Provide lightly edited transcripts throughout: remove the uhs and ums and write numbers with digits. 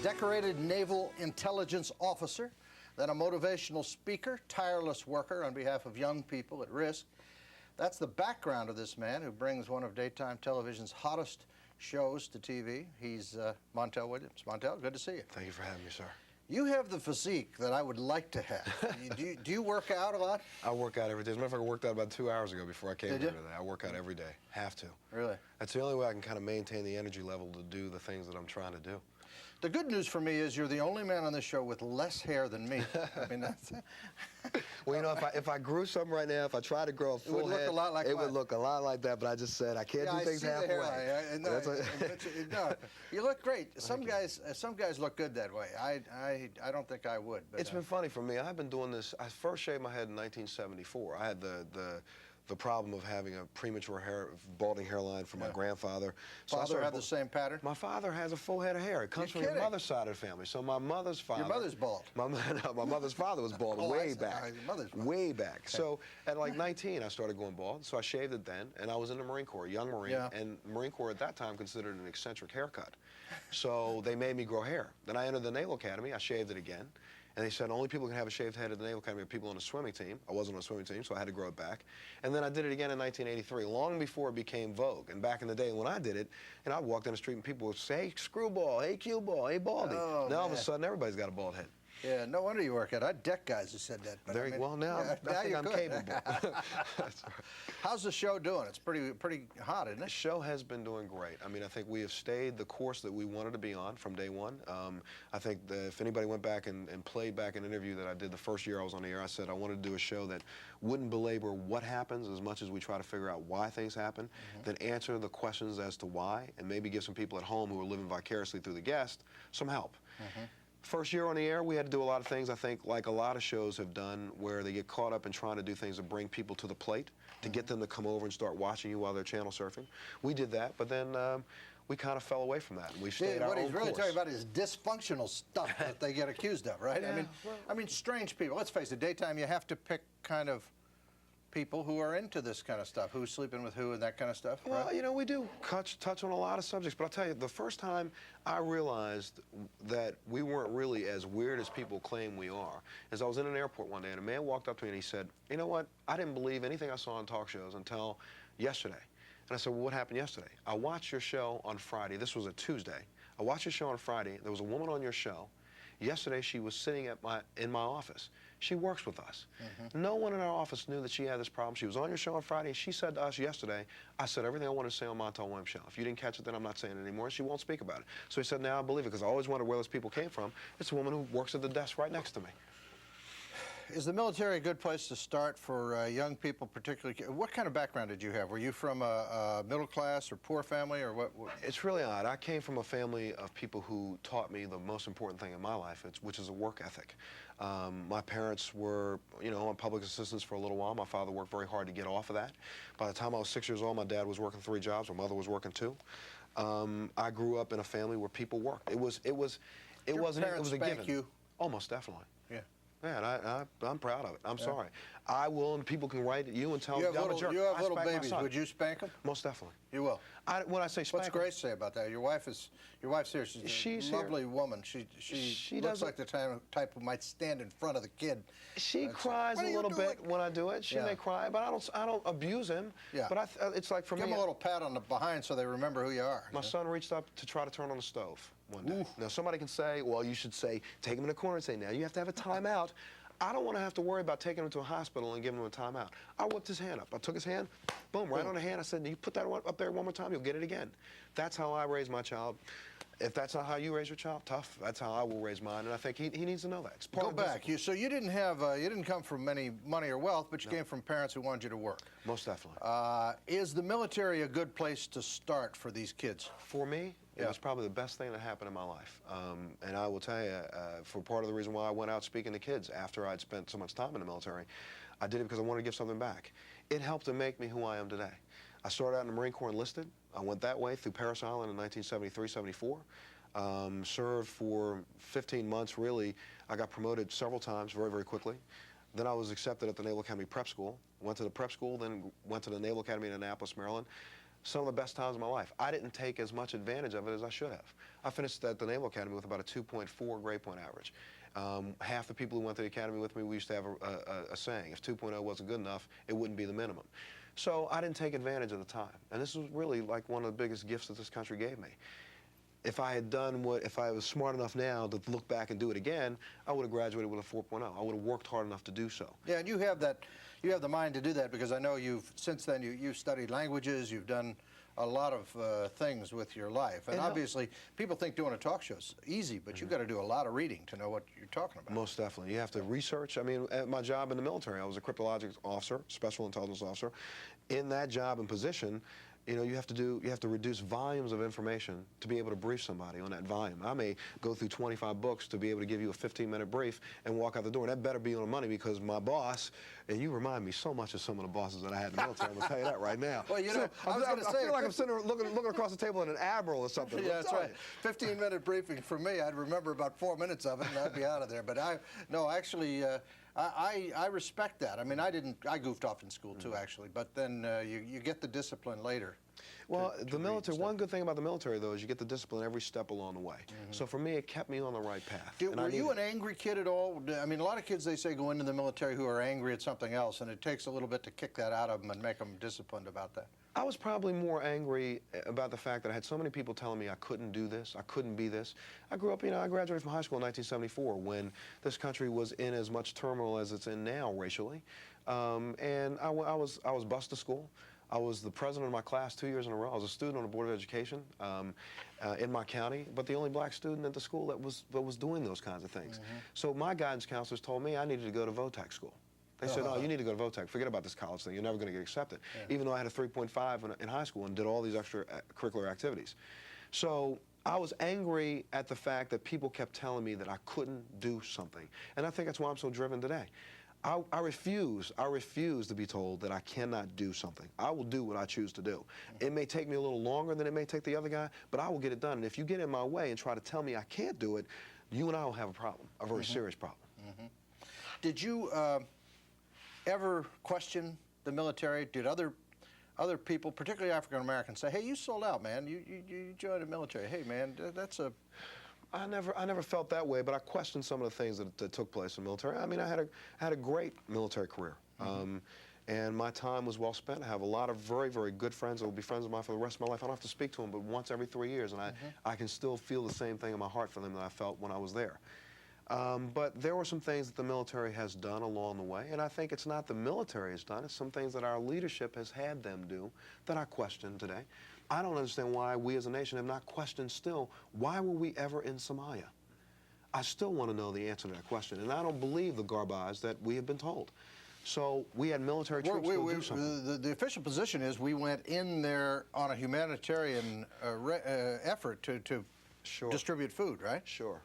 decorated naval intelligence officer, then a motivational speaker, tireless worker on behalf of young people at risk. That's the background of this man who brings one of daytime television's hottest shows to TV. He's Montel Williams. Montel, good to see you. Thank you for having me, sir. You have the physique that I would like to have. do you work out a lot? I work out every day. As a matter of fact, I worked out about 2 hours ago before I came here today. I work out every day. Have to. Really? That's the only way I can kind of maintain the energy level to do the things that I'm trying to do. The good news for me is you're the only man on this show with less hair than me. I mean, that's... Well, you know, if I grew something right now, if I tried to grow a full head, it would look a lot like that, but I just said I can't do things halfway. No, you look great. Some guys look good that way. I don't think I would. But, it's been funny for me. I've been doing this. I first shaved my head in 1974. I had the problem of having a premature balding hairline from my grandfather. So father had the same pattern? My father has a full head of hair. It comes from your mother's side of the family. So my mother's father... Your mother's bald? My mother's father was bald way back. Way back. Okay. So at like 19, I started going bald. So I shaved it then, and I was in the Marine Corps, young Marine, and Marine Corps at that time considered an eccentric haircut. So they made me grow hair. Then I entered the Naval Academy. I shaved it again. And they said only people can have a shaved head at the Naval Academy are people on a swimming team. I wasn't on a swimming team, so I had to grow it back. And then I did it again in 1983, long before it became vogue. And back in the day when I did it, and I walked down the street and people would say, hey, screwball, hey, cue ball, hey, baldy. Oh, now all of a sudden, everybody's got a bald head. Yeah, no wonder you work out. I had deck guys who said that. But Well, now I think I'm capable. That's right. How's the show doing? It's pretty hot, isn't it? The show has been doing great. I mean, I think we have stayed the course that we wanted to be on from day one. I think that if anybody went back and played back an interview that I did the first year I was on the air, I said I wanted to do a show that wouldn't belabor what happens as much as we try to figure out why things happen, then answer the questions as to why, and maybe give some people at home who are living vicariously through the guest some help. First year on the air, we had to do a lot of things, I think, like a lot of shows have done, where they get caught up in trying to do things to bring people to the plate, to get them to come over and start watching you while they're channel surfing. We did that, but then we kind of fell away from that, and we stayed our own course. What he's really talking about is dysfunctional stuff that they get accused of, right? Yeah, I mean, strange people. Let's face it, daytime, you have to pick kind of people who are into this kind of stuff, who's sleeping with who and that kind of stuff, Well, right? you know, we do touch on a lot of subjects, but I'll tell you, the first time I realized that we weren't really as weird as people claim we are is I was in an airport one day, and a man walked up to me and he said, you know what, I didn't believe anything I saw on talk shows until yesterday. And I said, well, what happened yesterday? I watched your show on Friday. This was a Tuesday. I watched your show on Friday. There was a woman on your show. Yesterday, she was sitting in my office. She works with us. No one in our office knew that she had this problem. She was on your show on Friday, and she said to us yesterday, I said everything I wanted to say on Montel Williams' show. If you didn't catch it, then I'm not saying it anymore. She won't speak about it. So he said, now I believe it, because I always wondered where those people came from. It's a woman who works at the desk right next to me. Is the military a good place to start for young people, particularly? What kind of background did you have? Were you from a middle class or poor family, or what? It's really odd. I came from a family of people who taught me the most important thing in my life, which is a work ethic. My parents were, you know, on public assistance for a little while. My father worked very hard to get off of that. By the time I was 6 years old, my dad was working 3 jobs. My mother was working 2. I grew up in a family where people worked. It wasn't. It was a given. You? Almost definitely. Yeah. Yeah, and I'm proud of it. I'm sorry. I will, and people can write at you and tell me I'm a jerk. You have little babies. Would you spank them? Most definitely. You will. When I say spank, what's Grace say about that? Your wife's here. She's a lovely woman. She looks like the type who might stand in front of the kid. She cries a little bit when I do it. She may cry, but I don't abuse him. Yeah. But it's like for me. Give them a little pat on the behind so they remember who you are. My son reached up to try to turn on the stove one day. Now somebody can say, well, you should say, take him in the corner and say, now you have to have a timeout. I don't want to have to worry about taking him to a hospital and giving him a timeout. I whipped his hand up. I took his hand, boom, right on the hand. I said, you put that up there one more time, you'll get it again. That's how I raise my child. If that's not how you raise your child, tough. That's how I will raise mine, and I think he needs to know that. It's part of back. So you didn't come from any money or wealth, but you came from parents who wanted you to work. Most definitely. Is the military a good place to start for these kids? For me, it was probably the best thing that happened in my life. And I will tell you, for part of the reason why I went out speaking to kids after I'd spent so much time in the military, I did it because I wanted to give something back. It helped to make me who I am today. I started out in the Marine Corps enlisted. I went that way through Parris Island in 1973-74. Served for 15 months, really. I got promoted several times very, very quickly. Then I was accepted at the Naval Academy Prep School. Went to the prep school, then went to the Naval Academy in Annapolis, Maryland. some of the best times of my life. I didn't take as much advantage of it as I should have. I finished at the Naval Academy with about a 2.4 grade point average. Half the people who went to the academy with me, we used to have a saying, if 2.0 wasn't good enough, it wouldn't be the minimum. So I didn't take advantage of the time. And this was really like one of the biggest gifts that this country gave me. If I had done if I was smart enough now to look back and do it again, I would have graduated with a 4.0. I would have worked hard enough to do so. Yeah, and you have the mind to do that, because I know since then you've studied languages, you've done a lot of things with your life. And obviously, people think doing a talk show's easy, but you've got to do a lot of reading to know what you're talking about. Most definitely. You have to research. I mean, at my job in the military, I was a cryptologic officer, special intelligence officer. In that job and position, you know, you have to reduce volumes of information to be able to brief somebody on that volume. I may go through 25 books to be able to give you a 15-minute brief and walk out the door. And that better be on the money, because my boss, and you remind me so much of some of the bosses that I had in the military. I'm going to tell you that right now. Well, you know, I feel like I'm sitting looking across the table in an Admiral or something. Yeah, that's right. 15-minute briefing for me, I'd remember about 4 minutes of it and I'd be out of there. But I respect that. I mean, I goofed off in school too, actually, but then you get the discipline later. Well, the military, one good thing about the military, though, is you get the discipline every step along the way. So for me, it kept me on the right path. Were you an angry kid at all? I mean, a lot of kids, they say, go into the military who are angry at something else, and it takes a little bit to kick that out of them and make them disciplined about that. I was probably more angry about the fact that I had so many people telling me I couldn't do this, I couldn't be this. I grew up, you know, I graduated from high school in 1974 when this country was in as much turmoil as it's in now racially. And I was bused to school. I was the president of my class 2 years in a row. I was a student on the Board of Education in my county, but the only black student at the school that was doing those kinds of things. So my guidance counselors told me I needed to go to VOTEC school. They said, oh, you need to go to VOTEC. Forget about this college thing. You're never going to get accepted. Yeah. Even though I had a 3.5 in high school and did all these extracurricular activities. So I was angry at the fact that people kept telling me that I couldn't do something. And I think that's why I'm so driven today. I refuse to be told that I cannot do something. I will do what I choose to do. It may take me a little longer than it may take the other guy, but I will get it done. And if you get in my way and try to tell me I can't do it, you and I will have a problem, a very serious problem. Did you ever question the military? Did other people, particularly African Americans, say, "Hey, you sold out, man. You joined the military. Hey, man, that's a..." I never felt that way, but I questioned some of the things that took place in the military. I mean, I had a great military career, and my time was well spent. I have a lot of very, very good friends that will be friends of mine for the rest of my life. I don't have to speak to them but once every 3 years, and I can still feel the same thing in my heart for them that I felt when I was there. But there were some things that the military has done along the way, and I think it's not the military has done, it's some things that our leadership has had them do that I question today. I don't understand why we as a nation have not questioned still, why were we ever in Somalia? I still want to know the answer to that question, and I don't believe the garbage that we have been told. So we had military troops go do something. The official position is we went in there on a humanitarian effort to distribute food, right? Sure.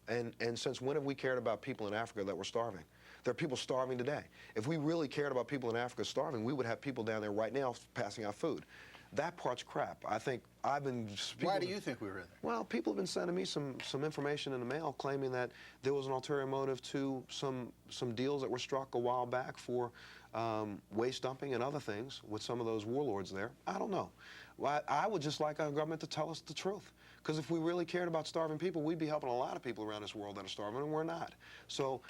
And since when have we cared about people in Africa that were starving? There are people starving today. If we really cared about people in Africa starving, we would have people down there right now passing out food. That part's crap. I think I've been... Why do you think we were in there? Well, people have been sending me some information in the mail claiming that there was an ulterior motive to some deals that were struck a while back for waste dumping and other things with some of those warlords there. I don't know. Well, I would just like our government to tell us the truth. Because if we really cared about starving people, we'd be helping a lot of people around this world that are starving, and we're not. So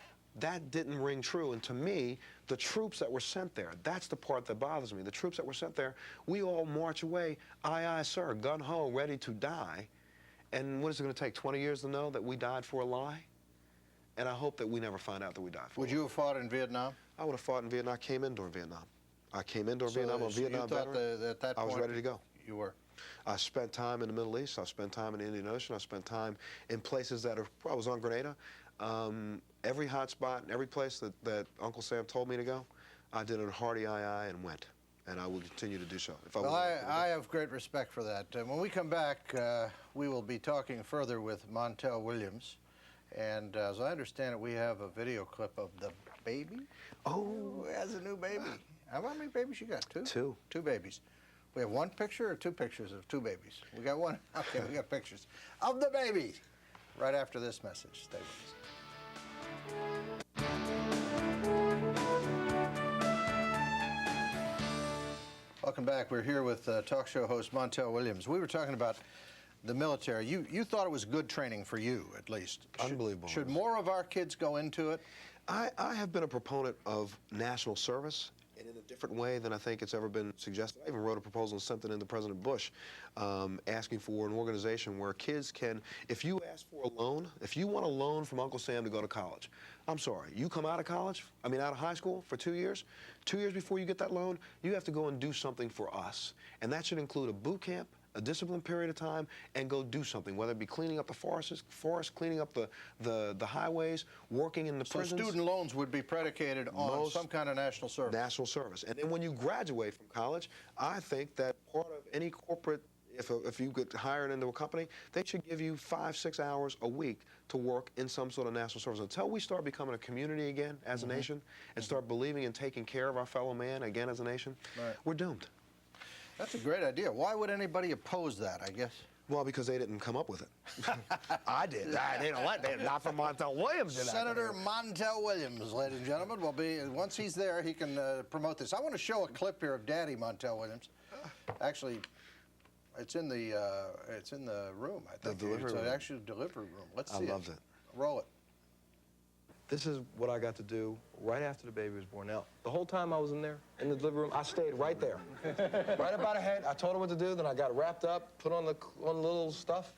that didn't ring true. And to me, the troops that were sent there, that's the part that bothers me. The troops that were sent there, we all march away, aye, aye, sir, gun-ho, ready to die. And what is it going to take, 20 years to know that we died for a lie? And I hope that we never find out that we died for a lie. Would you have fought in Vietnam? I would have fought in Vietnam. I came in during Vietnam. I came in during Vietnam. I'm a Vietnam veteran. At that point, I was ready to go. You were? I spent time in the Middle East. I spent time in the Indian Ocean. I spent time in places that are... I was on Grenada. Every hot spot, every place that Uncle Sam told me to go, I did a hearty aye and went. And I will continue to do so. Well, I have great respect for that. When we come back, we will be talking further with Montel Williams. And as I understand it, we have a video clip of the baby. Oh, who has a new baby? How many babies you got? Two? Two. Two babies. We have one picture or two pictures of two babies? We got one? Okay, we got pictures of the baby. Right after this message. Stay with us. Welcome back. We're here with talk show host Montel Williams. We were talking about the military. You thought it was good training for you, at least. Unbelievable. Should more of our kids go into it? I have been a proponent of national service, and in a different way than I think it's ever been suggested. I even wrote a proposal and sent it in to President Bush, asking for an organization where kids can, if you ask for a loan, if you want a loan from Uncle Sam to go to college, I'm sorry, you come out of college, out of high school for 2 years, 2 years before you get that loan, you have to go and do something for us. And that should include a boot camp, a disciplined period of time, and go do something, whether it be cleaning up the forest, cleaning up the highways, working in the prisons. So student loans would be predicated on some kind of national service. National service. And then when you graduate from college, I think that part of any corporate, if you get hired into a company, they should give you 5-6 hours a week to work in some sort of national service. Until we start becoming a community again as a nation and start believing in taking care of our fellow man again as a nation, we're doomed. That's a great idea. Why would anybody oppose that, I guess? Well, because they didn't come up with it. I did. They don't let it. Not from Montel Williams. Senator Montel Williams, ladies and gentlemen, will be, once he's there, he can promote this. I want to show a clip here of Daddy Montel Williams. Actually, it's in the room, I think. The delivery room. It's actually a delivery room. Let's see. I loved it. Roll it. This is what I got to do right after the baby was born. Now, the whole time I was in there, in the delivery room, I stayed right there. Right about her head. I told her what to do, then I got wrapped up, put on the little stuff.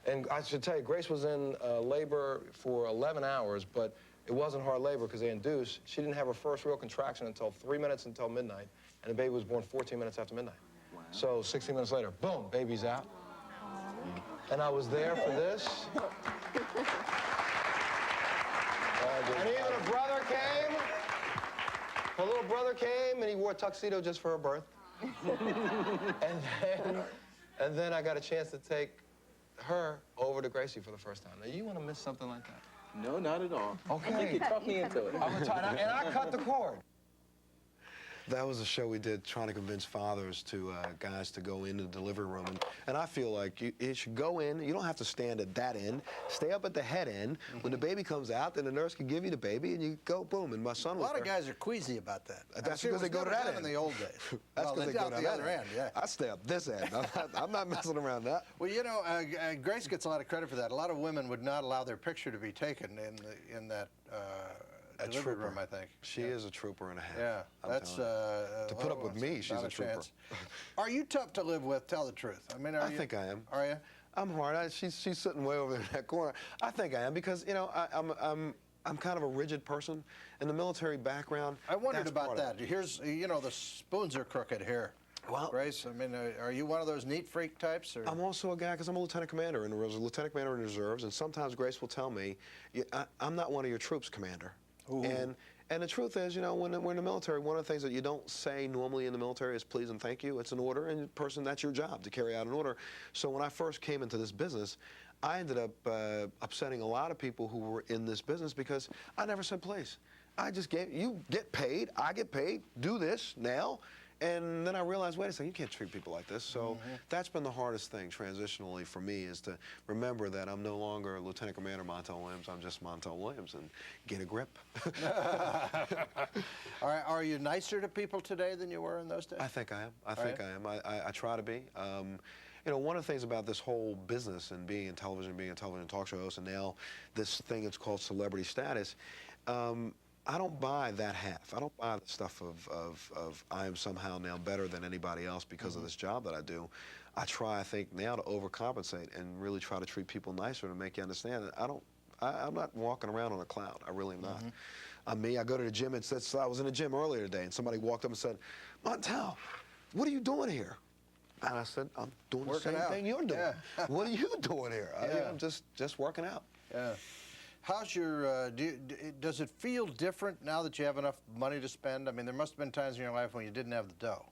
And I should tell you, Grace was in labor for 11 hours, but it wasn't hard labor because they induced. She didn't have her first real contraction until 3 minutes until midnight, and the baby was born 14 minutes after midnight. Wow. So 16 minutes later, boom, baby's out. And I was there for this. And even a brother came. Her little brother came, and he wore a tuxedo just for her birth. and then I got a chance to take her over to Gracie for the first time. Now, you want to miss something like that? No, not at all. Okay. I think you talked me into it. And I cut the cord. That was a show we did trying to convince fathers to guys to go into the delivery room. And I feel like you should go in. You don't have to stand at that end. Stay up at the head end. When the baby comes out, then the nurse can give you the baby, and you go, boom. And my son was A lot of guys are queasy about that. That's because they go to that end. In the old days. That's because they go to the other end, yeah. I stay up this end. I'm not messing around that. Well, you know, Grace gets a lot of credit for that. A lot of women would not allow their picture to be taken in that delivery room, I think. She is a trooper and a half. Yeah, that's to put up with me, she's a trooper. Are you tough to live with? Tell the truth. I mean, I think I am. Are you? I'm hard. She's sitting way over there in that corner. I think I am because I'm kind of a rigid person. In the military background, I wondered about that. Here's the spoons are crooked here. Well, Grace, I mean, are you one of those neat freak types? Or? I'm also a guy because I'm a lieutenant commander in the lieutenant commander in the reserves, and sometimes Grace will tell me, I'm not one of your troops, Commander. Ooh. And the truth is, when we're in the military, one of the things that you don't say normally in the military is please and thank you. It's an order, and that's your job to carry out an order. So when I first came into this business, I ended up upsetting a lot of people who were in this business because I never said please. I just you get paid, I get paid, do this now. And then I realized, wait a second, you can't treat people like this. So that's been the hardest thing transitionally for me is to remember that I'm no longer Lieutenant Commander Montel Williams. I'm just Montel Williams and get a grip. Are you nicer to people today than you were in those days? I think I am. I think I am. I try to be. One of the things about this whole business and being in television, being a television talk show host, and now this thing that's called celebrity status, I don't buy that half. I don't buy the stuff of I am somehow now better than anybody else because of this job that I do. I try, I think, now to overcompensate and really try to treat people nicer to make you understand that I'm not walking around on a cloud. I really am not. I'm me. I go to the gym. I was in the gym earlier today, and somebody walked up and said, Montel, what are you doing here? And I said, I'm doing the same thing you're doing. Yeah. What are you doing here? I'm just working out. Yeah. How's your, does it feel different now that you have enough money to spend? I mean, there must have been times in your life when you didn't have the dough.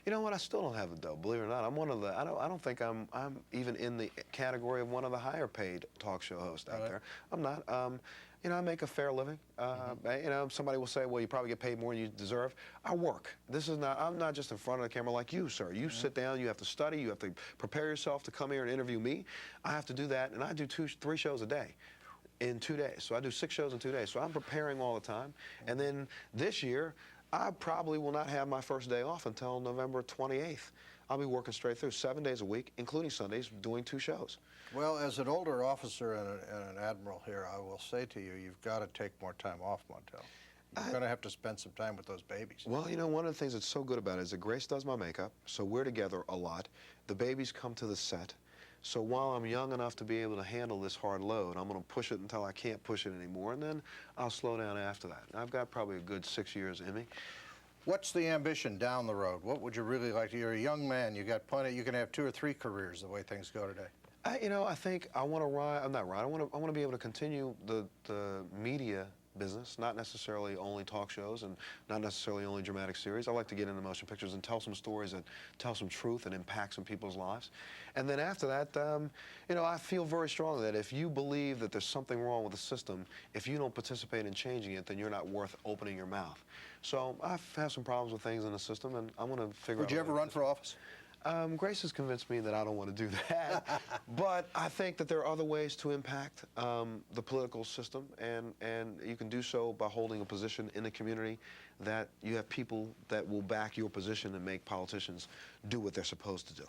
You know what? I still don't have the dough, believe it or not. I'm one of the, I don't think I'm even in the category of one of the higher paid talk show hosts out there. I'm not. I make a fair living. Somebody will say, well, you probably get paid more than you deserve. I work. I'm not just in front of the camera like you, sir. You sit down, you have to study, you have to prepare yourself to come here and interview me. I have to do that, and I do 3 shows a day. In 2 days. So I do 6 shows in 2 days. So I'm preparing all the time. And then this year, I probably will not have my first day off until November 28th. I'll be working straight through 7 days a week, including Sundays, doing 2 shows. Well, as an older officer and an admiral here, I will say to you, you've got to take more time off, Montel. You're going to have to spend some time with those babies. Well, you know, one of the things that's so good about it is that Grace does my makeup, so we're together a lot. The babies come to the set. So while I'm young enough to be able to handle this hard load, I'm going to push it until I can't push it anymore, and then I'll slow down after that. I've got probably a good 6 years in me. What's the ambition down the road? What would you really like to? You're a young man. You got plenty. You can have 2 or 3 careers the way things go today. You know, I think I want to ride. I'm not ride. I want to be able to continue the media business, not necessarily only talk shows and not necessarily only dramatic series. I like to get into motion pictures and tell some stories that tell some truth and impact some people's lives. And then after that, you know, I feel very strongly that if you believe that there's something wrong with the system, if you don't participate in changing it, then you're not worth opening your mouth. So I've had some problems with things in the system, and I want to figure out. Would you ever run for office? Grace has convinced me that I don't want to do that, but I think that there are other ways to impact the political system, and you can do so by holding a position in the community that you have people that will back your position and make politicians do what they're supposed to do.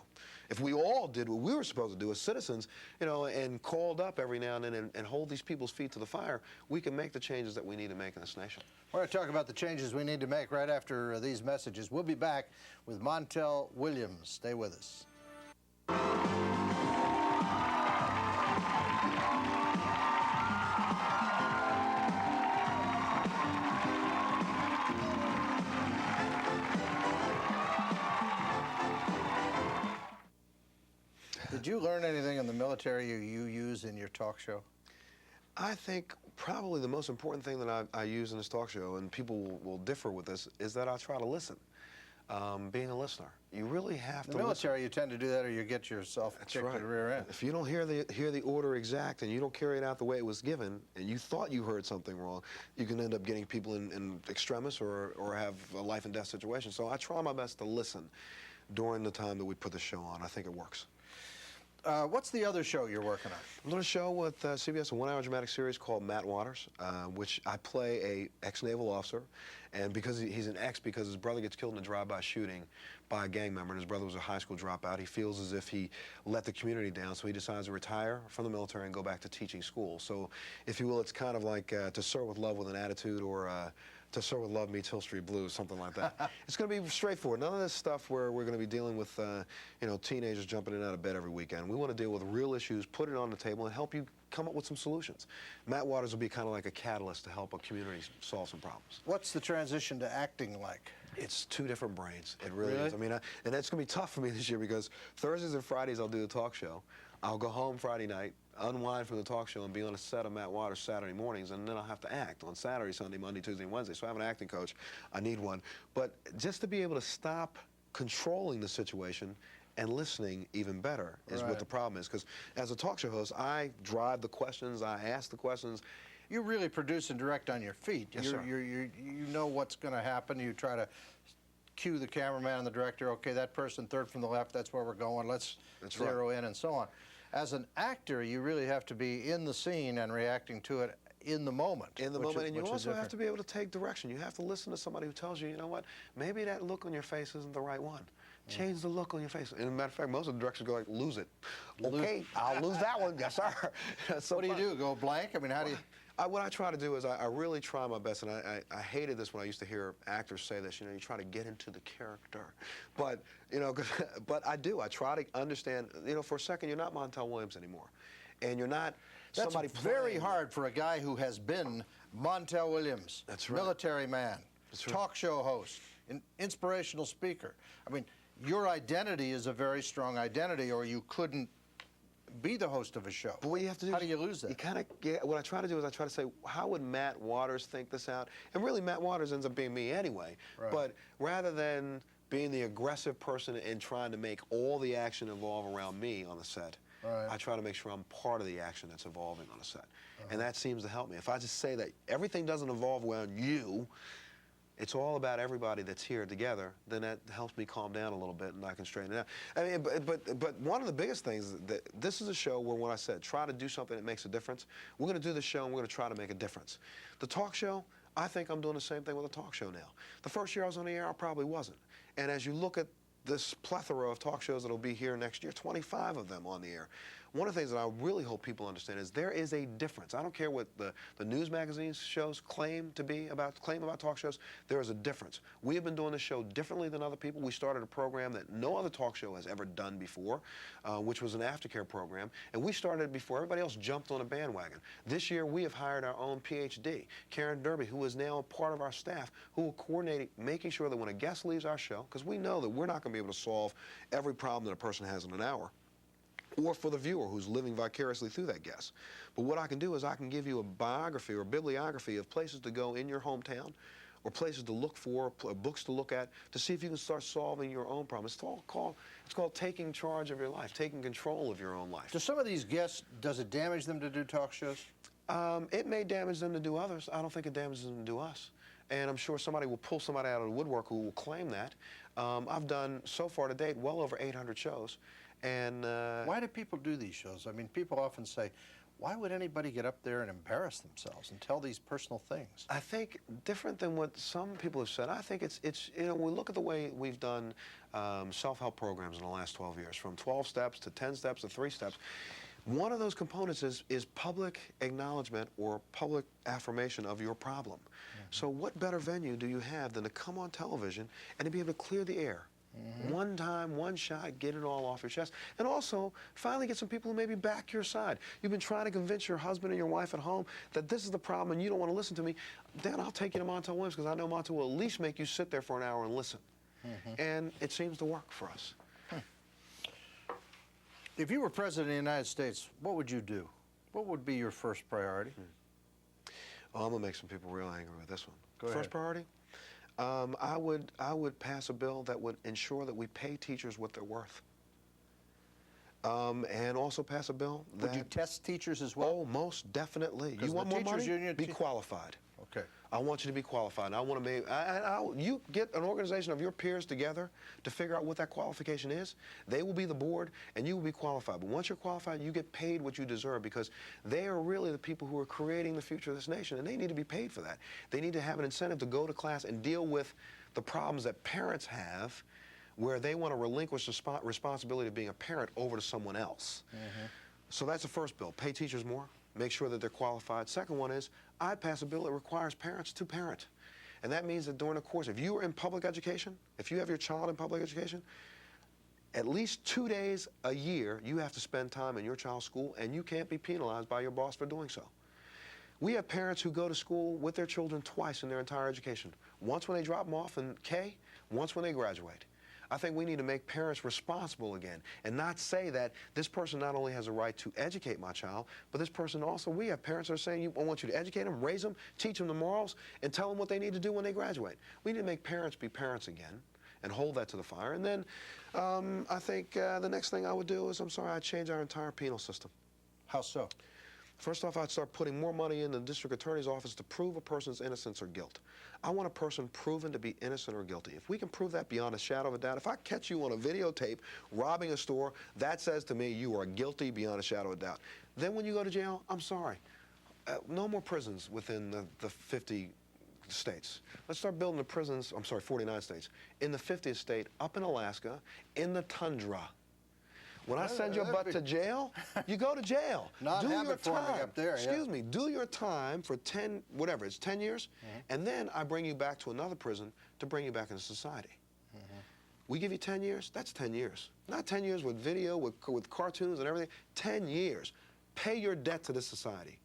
If we all did what we were supposed to do as citizens, you know, and called up every now and then and hold these people's feet to the fire, we can make the changes that we need to make in this nation. We're going to talk about the changes we need to make right after these messages. We'll be back with Montel Williams. Stay with us. Did you learn anything in the military you use in your talk show? I think probably the most important thing that I use in this talk show, and people will differ with this, is that I try to listen. Being a listener, you really have to. In the military, you tend to do that, or you get yourself kicked in the rear end. If you don't hear the order exact, and you don't carry it out the way it was given, and you thought you heard something wrong, you can end up getting people in extremis or have a life and death situation. So I try my best to listen during the time that we put the show on. I think it works. What's the other show you're working on? I'm doing a show with CBS, a 1-hour dramatic series called Matt Waters, which I play a ex-naval officer, and because he's an ex, because his brother gets killed in a drive-by shooting by a gang member, and his brother was a high school dropout, he feels as if he let the community down, so he decides to retire from the military and go back to teaching school. So, if you will, it's kind of like To Serve with Love with an Attitude, or To Serve with Love meets Hill Street Blues, something like that. It's going to be straightforward. None of this stuff where we're going to be dealing with, you know, teenagers jumping in and out of bed every weekend. We want to deal with real issues, put it on the table, and help you come up with some solutions. Matt Waters will be kind of like a catalyst to help a community solve some problems. What's the transition to acting like? It's 2 different brains. It really is. I mean, and that's going to be tough for me this year because Thursdays and Fridays I'll do the talk show. I'll go home Friday night, unwind from the talk show, and be on a set of Matt Waters Saturday mornings, and then I'll have to act on Saturday, Sunday, Monday, Tuesday, and Wednesday. So I have an acting coach. I need one. But just to be able to stop controlling the situation and listening even better is what the problem is. Because as a talk show host, I drive the questions, I ask the questions. You really produce and direct on your feet. Yes, sir. You know what's going to happen. You try to cue the cameraman and the director. Okay, that person third from the left, that's where we're going. Let's zero in, and so on. As an actor, you really have to be in the scene and reacting to it in the moment. In the moment, and you also have to be able to take direction. You have to listen to somebody who tells you, you know what, maybe that look on your face isn't the right one. Change the look on your face. And as a matter of fact, most of the directors go like, lose it. Okay, I'll lose that one. Yes, sir. So what do you do? Go blank? I mean, how do you... What I try to do is I really try my best, and I hated this when I used to hear actors say this, you know, you try to get into the character. But, you know, but I do. I try to understand, you know, for a second, you're not Montel Williams anymore. And you're not somebody That's very hard for a guy who has been Montel Williams. That's right. Military man, talk show host, inspirational speaker. I mean, your identity is a very strong identity, or you couldn't be the host of a show. But what you have to do how do you lose that? You kind of get, what I try to do is I try to say, how would Matt Waters think this out? And really, Matt Waters ends up being me anyway. Right. But rather than being the aggressive person and trying to make all the action evolve around me on the set, I try to make sure I'm part of the action that's evolving on the set. And that seems to help me. If I just say that everything doesn't evolve around you, it's all about everybody that's here together, then that helps me calm down a little bit and I can straighten it out. I mean, but one of the biggest things, that this is a show where when I said try to do something that makes a difference, we're going to do the show and we're going to try to make a difference. The talk show, I think I'm doing the same thing with a talk show now. The first year I was on the air, I probably wasn't. And as you look at this plethora of talk shows that'll be here next year, 25 of them on the air. One of the things that I really hope people understand is there is a difference. I don't care what the news magazines shows claim about talk shows. There is a difference. We have been doing this show differently than other people. We started a program that no other talk show has ever done before, which was an aftercare program, and we started it before everybody else jumped on a bandwagon. This year we have hired our own PhD, Karen Derby, who is now a part of our staff, who will coordinate making sure that when a guest leaves our show, because we know that we're not going to be able to solve every problem that a person has in an hour, or for the viewer who's living vicariously through that guest. But what I can do is I can give you a biography or bibliography of places to go in your hometown, or places to look for, books to look at, to see if you can start solving your own problem. It's called taking charge of your life, taking control of your own life. Do some of these guests, does it damage them to do talk shows? It may damage them to do others. I don't think it damages them to do us. And I'm sure somebody will pull somebody out of the woodwork who will claim that. I've done, so far to date, well over 800 shows. And why do people do these shows? I mean, people often say, why would anybody get up there and embarrass themselves and tell these personal things? I think different than what some people have said. I think it's you know, we look at the way we've done self-help programs in the last 12 years, from 12 steps to 10 steps to 3 steps. One of those components is public acknowledgement or public affirmation of your problem. So what better venue do you have than to come on television and to be able to clear the air? One time, one shot, get it all off your chest. And also, finally get some people who maybe back your side. You've been trying to convince your husband or your wife at home that this is the problem and you don't want to listen to me. Then I'll take you to Montel Williams, because I know Montel will at least make you sit there for an hour and listen. And it seems to work for us. If you were president of the United States, what would you do? What would be your first priority? Well, I'm going to make some people real angry with this one. Go ahead. First priority? I would pass a bill that would ensure that we pay teachers what they're worth. And also pass a bill that... Would you test teachers as well? Oh, most definitely. You want the more money? teachers union Be qualified. Okay. I want you to be qualified. And I want to make... you get an organization of your peers together to figure out what that qualification is. They will be the board, and you will be qualified. But once you're qualified, you get paid what you deserve, because they are really the people who are creating the future of this nation, and they need to be paid for that. They need to have an incentive to go to class and deal with the problems that parents have, where they want to relinquish the responsibility of being a parent over to someone else. So that's the first bill. Pay teachers more. Make sure that they're qualified. Second one is, I'd pass a bill that requires parents to parent. And that means that during the course, if you are in public education, if you have your child in public education, at least 2 days a year, you have to spend time in your child's school, and you can't be penalized by your boss for doing so. We have parents who go to school with their children twice in their entire education. Once when they drop them off in K, once when they graduate. I think we need to make parents responsible again, and not say that this person not only has a right to educate my child, but this person also, we have parents that are saying, I want you to educate them, raise them, teach them the morals, and tell them what they need to do when they graduate. We need to make parents be parents again and hold that to the fire. And then I think the next thing I would do is, I'd change our entire penal system. How so? First off, I'd start putting more money in the district attorney's office to prove a person's innocence or guilt. I want a person proven to be innocent or guilty. If we can prove that beyond a shadow of a doubt, if I catch you on a videotape robbing a store, that says to me you are guilty beyond a shadow of a doubt. Then when you go to jail, I'm sorry. No more prisons within the 50 states. Let's start building the prisons, 49 states, in the 50th state, up in Alaska, in the tundra. When I send your butt to jail, you go to jail. Do your time up there. Excuse me. Do your time for 10, whatever, it's 10 years, and then I bring you back to another prison to bring you back into society. We give you 10 years, that's 10 years. Not 10 years with video, with cartoons and everything. 10 years. Pay your debt to this society.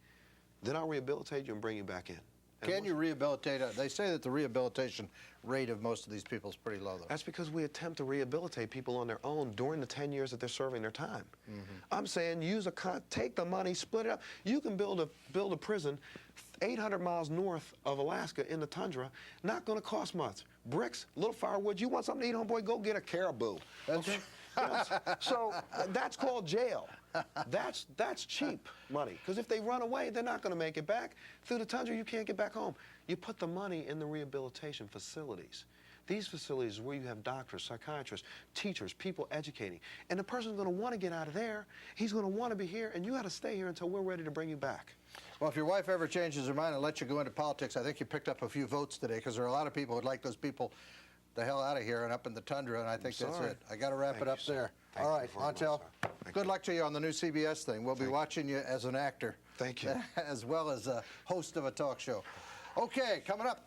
Then I'll rehabilitate you and bring you back in. Can you rehabilitate? They say that the rehabilitation rate of most of these people is pretty low, though. That's because we attempt to rehabilitate people on their own during the 10 years that they're serving their time. I'm saying take the money, split it up. You can build a prison 800 miles north of Alaska in the tundra, not going to cost much. Bricks, little firewood. You want something to eat, homeboy? Go get a caribou. Okay? So that's called jail. That's cheap money, because if they run away, they're not going to make it back. Through the tundra, you can't get back home. You put the money in the rehabilitation facilities. These facilities where you have doctors, psychiatrists, teachers, people educating. And the person's going to want to get out of there. He's going to want to be here, and you got to stay here until we're ready to bring you back. Well, if your wife ever changes her mind and lets you go into politics, I think you picked up a few votes today, because there are a lot of people who'd like those people the hell out of here and up in the tundra, and I think that's it. I got to wrap it up there. All right, Montel, good luck to you on the new CBS thing. We'll be watching you as an actor. Thank you. As well as a host of a talk show. Okay, coming up.